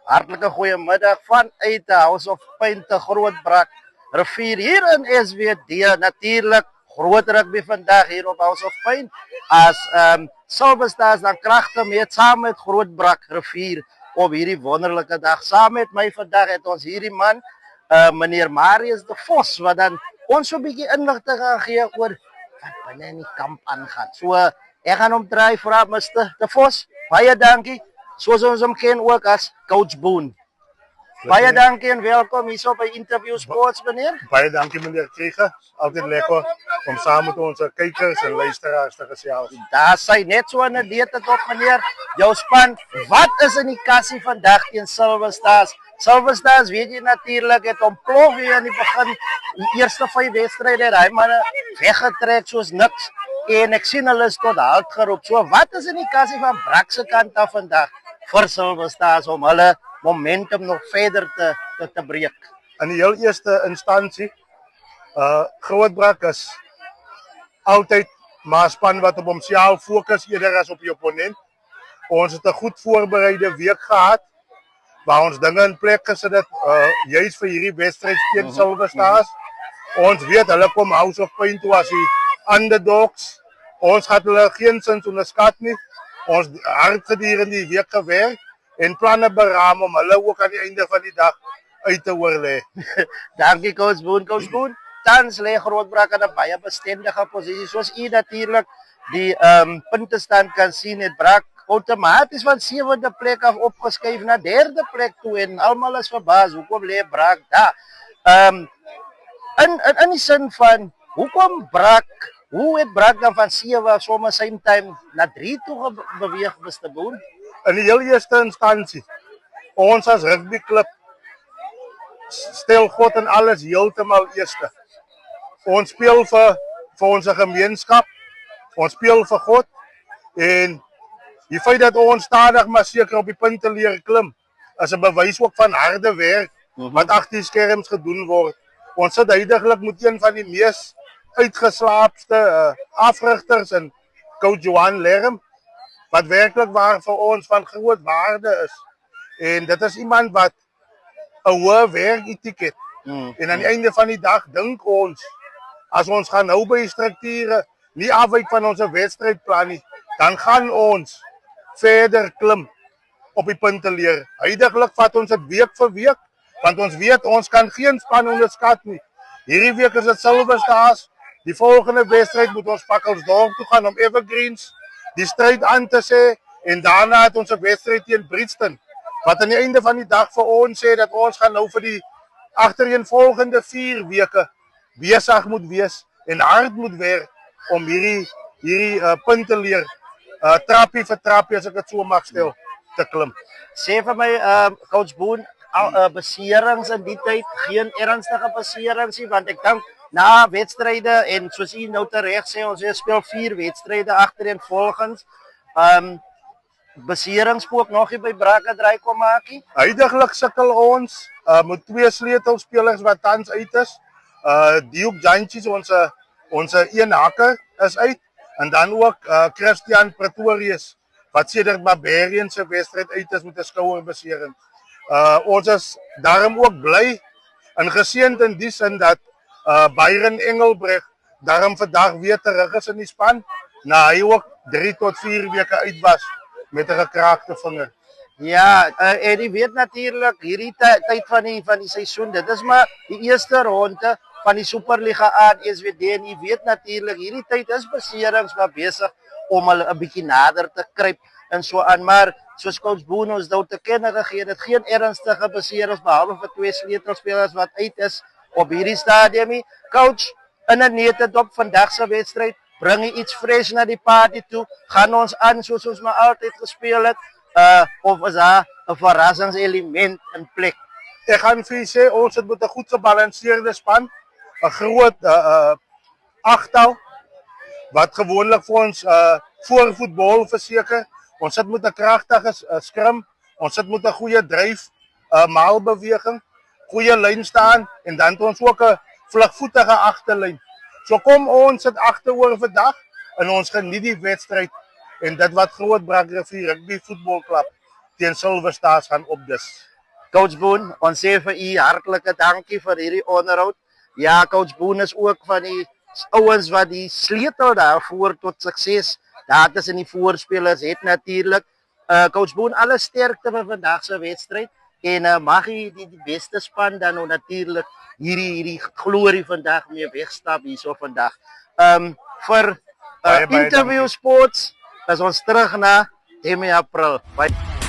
Hartlike goeiemiddag vanuit de House of Pain te Grootbrak rivier hier in SWD. Natuurlijk groot rugby vandaag hier op House of Pain. As Silver Stars dan kragte met saam met Grootbrak rivier op hierdie wonderlike dag. Saam met my vandag het ons hierdie man, meneer Marius de Vos, wat dan ons so 'n bietjie inligting gaan gee oor wat binne in die kamp aangaan. So ek gaan hom try vra Mr. de Vos. Baie dankie. Soos ons hom ken ook as Coach Boone. Baie dankie en welkom hier so by Interview Sports, meneer. Baie dankie meneer Krieger. Altyd lekker om saam met ons kykers en luisteraars te gesels. Daar sy net so 'n date op, meneer. Jou span, wat is in die kassie vandag teen Silver Stars? Silver Stars, weet jy natuurlik, het ontplof hier in die begin. Die eerste 5 wedstryde het hy manne weggetrek soos niks. En ek sien hulle is tot halt geroep. So wat is in die kassie van Brak se kant af vandag vir Silver Stars om hulle momentum nog verder te breek? In die heel eerste instansie, Grootbrak is altyd maar 'n span wat op homself fokus eerder as op die opponent. Ons het 'n goed voorbereide week gehad waar ons dinge in plek gesit het juis vir hierdie wedstryd teen Silver Stars. Ons weet hulle kom House of Pain toe as die underdogs. Ons het hulle geensins onderskat nie. Ons hard gedurende die week gewerk en planne beraam om hulle ook aan die einde van die dag uit te oorlê. Dankie Coach Boone. Coach Boone, tans lê Grootbrak in 'n baie bestendige posisie. Soos u natuurlik die puntestand kan sien, het Brak outomaties van 7de plek af opgeskuif na 3de plek toe en almal is verbaas. Hoekom lê Brak daar? In die sin van hoekom Brak, hoe het Brak dan van 7 sommer same time na 3 toe beweeg, Mr. Boone? In die heel eerste instansie, ons as rugbyklub stel God en alles heeltemal eerste. Ons speel vir ons gemeenskap, ons speel vir God en die feit dat ons stadig maar seker op die punte leer klim, is 'n bewys ook van harde werk wat agter die skerms gedoen word. Ons sit heidaglik met een van die mees uitgeslaapste afrigters in Coach Johan Lerm, wat werklik waar vir ons van groot waarde is. En dit is iemand wat 'n hoë werketiket. En aan die einde van die dag dink ons, as ons gaan nou by strukture, nie afwyk van ons wedstrydplan nie, dan gaan ons verder klim op die punte leer. Heidaglik vat ons dit week vir week, want ons weet ons kan geen span onderskat nie. Hierdie week is dit Silver Stars. Die volgende wedstryd moet ons Pakkelsdorp toe gaan om Evergreens die stryd aan te sê en daarna het ons 'n wedstryd teen Bridgton wat aan die einde van die dag vir ons sê dat ons gaan nou vir die agtereenvolgende 4 weke besig moet wees en hard moet werk om hierdie punte leer trappie vir trappie, as ek dit so mag stel, te klim. Sê vir my Coach Boone, beserings in die tyd, geen ernstige beserings nie, want ek dink na wedstryde en soos u nou tereg sê, ons speel 4 wedstryde agtereenvolgens. Beserings spook nog nie by Brak draai kom maak nie. Heidaglik sukkel ons met 2 sleutelspelers wat tans uit is. Duke Jantjies, ons een hakker is uit en dan ook Christian Pretorius wat sedert Barbarian se wedstryd uit is met 'n skouerbesering. Ons is daarom ook bly en geseënd in die sin dat Byron Engelbreg daarom vandag weer terug is in die span, na hy ook 3 tot 4 weke uit was met 'n gekraakte vinger. Ja, en jy weet natuurlik hierdie tyd van die seisoen, dit is maar die eerste ronde van die Superliga aan SWD en jy weet natuurlik hierdie tyd is beserings maar besig om hulle 'n bietjie nader te kruip en so aan, maar soos Coach Boone ons nou te kenne gegee het, geen ernstige beserings behalwe vir 2 sleutelspelers wat uit is op hierdie stadium nie. Coach, in 'n netedop vandag se wedstryd, bring jy iets fresh na die party toe? Gaan ons aan soos ons maar altyd gespeel het? Of is daar 'n verrassingselement in plek? Ek gaan vir julle sê, ons het met 'n goed gebalanseerde span, 'n groot agtal wat gewoonlik vir ons voor voetbal verseker. Ons sit met 'n kragtige skrim, ons sit met 'n goeie dryf, maalbeweging, goeie lyn staan en dan het ons ook 'n vlugvoetige agterlyn. So kom ons sit agteroor vandag en ons geniet die wedstryd en dit wat Grootbrak Rivier Rugby Voetbalklub teen Silver Stars gaan opdis. Coach Boone, ons sê vir u hartlike dankie vir hierdie onderhoud. Ja, Coach Boone is ook van die ouens wat die sleutel daarvoor tot sukses daar tussen die voorspelers het natuurlik. Coach Boone, alle sterkte vir vandag se wedstryd en mag u die beste span dan nou natuurlik hierdie glorie vandag mee wegstap hierso vandag. Vir Baie interview dankie. sports, as ons terug na 1 April. Bye.